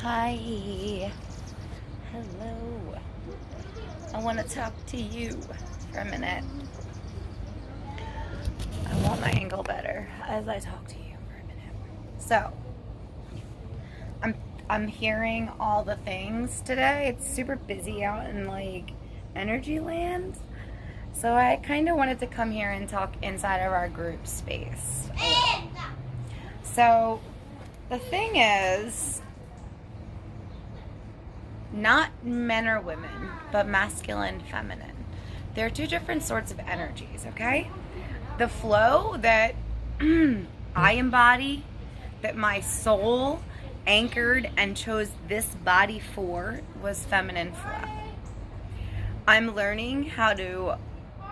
Hi. Hello. I want to talk to you for a minute. I want my angle better as I talk to you for a minute. So, I'm hearing all the things today. It's super busy out in energy land. So I kind of wanted to come here and talk inside of our group space. So the thing is, not men or women, but masculine, feminine. There are two different sorts of energies, okay? The flow that I embody, that my soul anchored and chose this body for, was feminine flow. I'm learning how to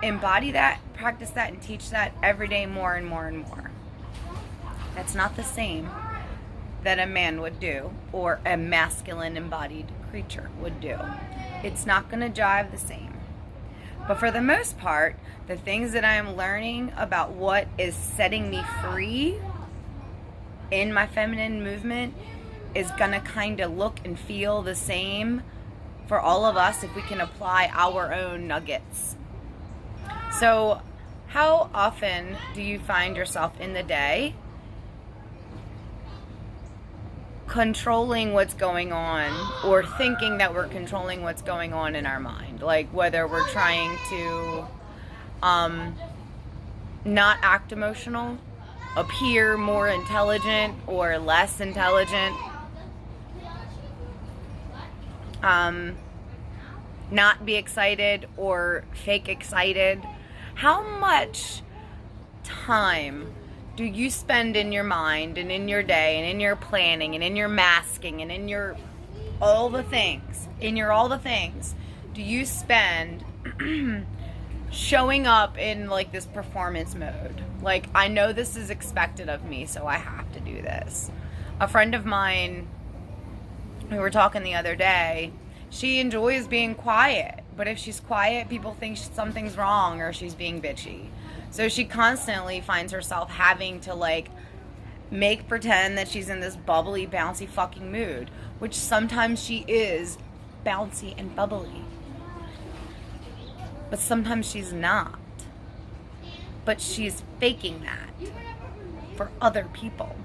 embody that, practice that, and teach that every day more and more and more. That's not the same that a man would do or a masculine embodied creature would do. It's not going to jive the same. But for the most part, the things that I am learning about what is setting me free in my feminine movement is going to kind of look and feel the same for all of us if we can apply our own nuggets. So, how often do you find yourself in the day controlling what's going on, or thinking that we're controlling what's going on in our mind? Like whether we're trying to not act emotional, appear more intelligent or less intelligent, not be excited or fake excited. How much time do you spend in your mind and in your day and in your planning and in your masking and in your all the things, do you spend showing up in this performance mode? Like, I know this is expected of me, so I have to do this. A friend of mine, we were talking the other day, she enjoys being quiet, but if she's quiet, people think something's wrong or she's being bitchy. So she constantly finds herself having to make pretend that she's in this bubbly, bouncy fucking mood, which sometimes she is bouncy and bubbly. But sometimes she's not. But she's faking that for other people,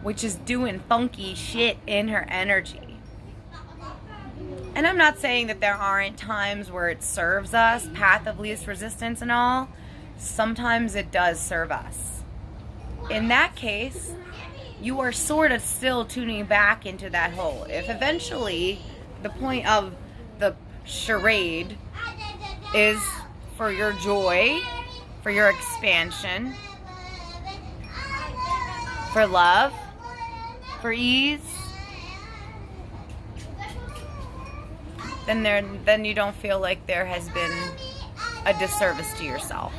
which is doing funky shit in her energy. And I'm not saying that there aren't times where it serves us, path of least resistance and all. Sometimes it does serve us. In that case, you are sort of still tuning back into that hole. If eventually the point of the charade is for your joy, for your expansion, for love, for ease, then you don't feel like there has been a disservice to yourself.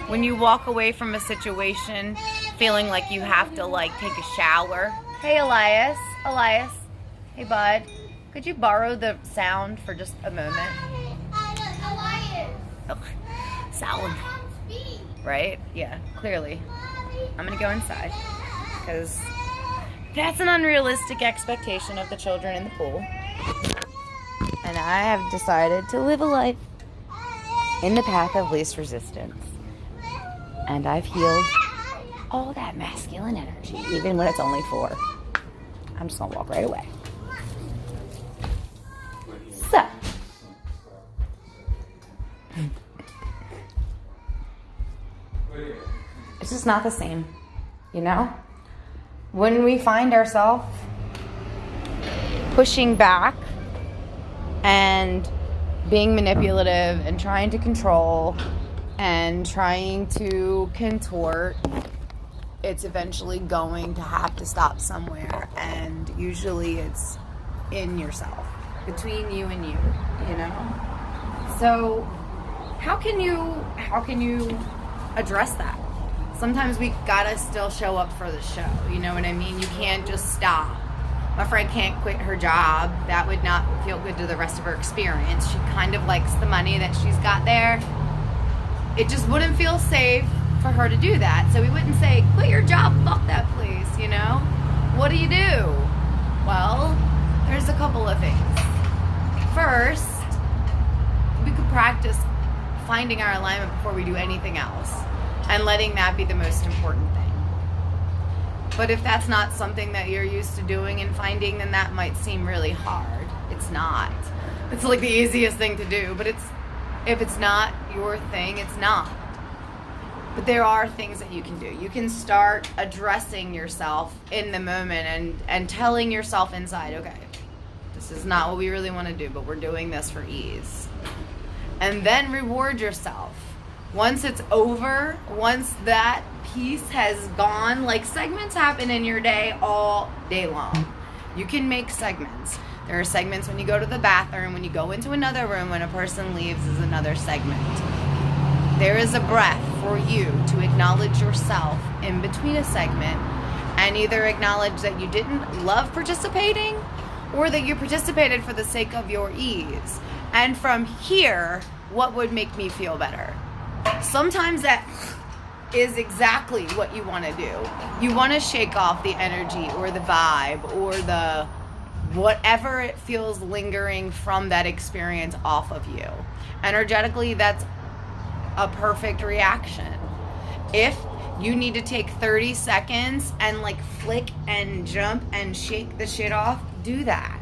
When you walk away from a situation feeling like you have to take a shower. Hey Elias, hey bud, could you borrow the sound for just a moment? Oh, sound. Right? Yeah, clearly. I'm gonna go inside because that's an unrealistic expectation of the children in the pool. And I have decided to live a life in the path of least resistance. And I've healed all that masculine energy, even when it's only 4. I'm just going to walk right away. So. It's just not the same, you know? When we find ourselves pushing back and being manipulative and trying to control and trying to contort, it's eventually going to have to stop somewhere, and usually it's in yourself, between you and you know? So how can you address that? Sometimes we gotta still show up for the show, you know what I mean? You can't just stop. My friend can't quit her job. That would not feel good to the rest of her experience. She kind of likes the money that she's got there. It just wouldn't feel safe for her to do that. So we wouldn't say, quit your job, fuck that place, you know? What do? Well, there's a couple of things. First, we could practice finding our alignment before we do anything else and letting that be the most important thing. But if that's not something that you're used to doing and finding, then that might seem really hard. It's not. It's like the easiest thing to do, but if it's not your thing, it's not. But there are things that you can do. You can start addressing yourself in the moment and telling yourself inside, okay, this is not what we really want to do, but we're doing this for ease. And then reward yourself. Once it's over, once that piece has gone, like segments happen in your day all day long. You can make segments. There are segments when you go to the bathroom, when you go into another room, when a person leaves is another segment. There is a breath for you to acknowledge yourself in between a segment and either acknowledge that you didn't love participating or that you participated for the sake of your ease. And from here, what would make me feel better? Sometimes that is exactly what you want to do. You want to shake off the energy or the vibe or the whatever it feels lingering from that experience off of you. Energetically, that's a perfect reaction. If you need to take 30 seconds and like flick and jump and shake the shit off, do that.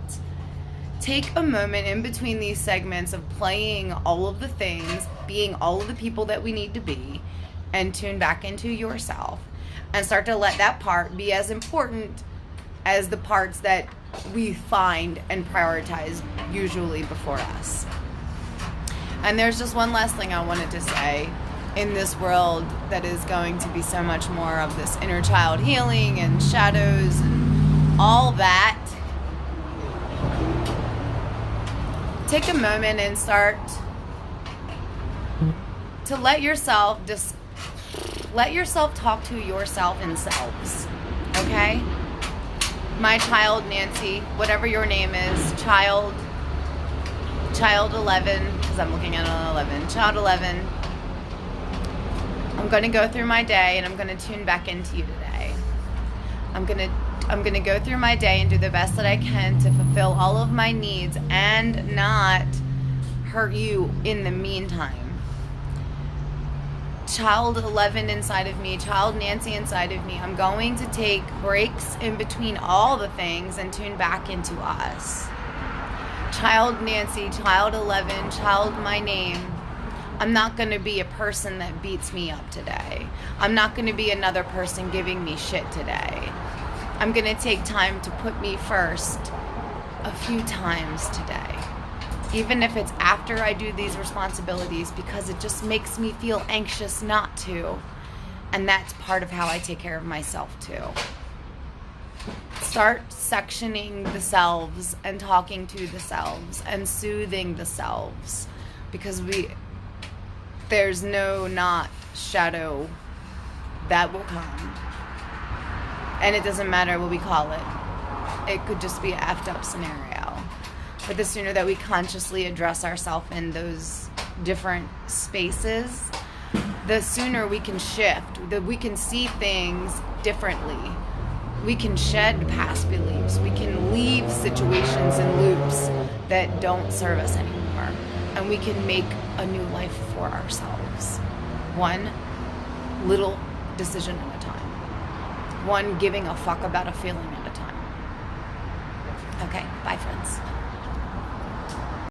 Take a moment in between these segments of playing all of the things, being all of the people that we need to be, and tune back into yourself and start to let that part be as important as the parts that we find and prioritize usually before us. And there's just one last thing I wanted to say. In this world that is going to be so much more of this inner child healing and shadows and all that, take a moment and start to let yourself talk to yourself in selves, okay? My child Nancy, whatever your name is, child 11, because I'm looking at an 11, child 11, I'm going to go through my day and I'm going to tune back into you today. I'm going to go through my day and do the best that I can to fulfill all of my needs and not hurt you in the meantime. Child 11 inside of me, child Nancy inside of me, I'm going to take breaks in between all the things and tune back into us. Child Nancy, child 11, child my name, I'm not going to be a person that beats me up today. I'm not going to be another person giving me shit today. I'm going to take time to put me first a few times today. Even if it's after I do these responsibilities, because it just makes me feel anxious not to. And that's part of how I take care of myself too. Start sectioning the selves and talking to the selves and soothing the selves, because there's no not shadow that will come. And it doesn't matter what we call it. It could just be an effed up scenario. But the sooner that we consciously address ourselves in those different spaces, the sooner we can shift, that we can see things differently. We can shed past beliefs. We can leave situations and loops that don't serve us anymore. And we can make a new life for ourselves. One little decision at a time. One giving a fuck about a feeling at a time. Okay, bye friends.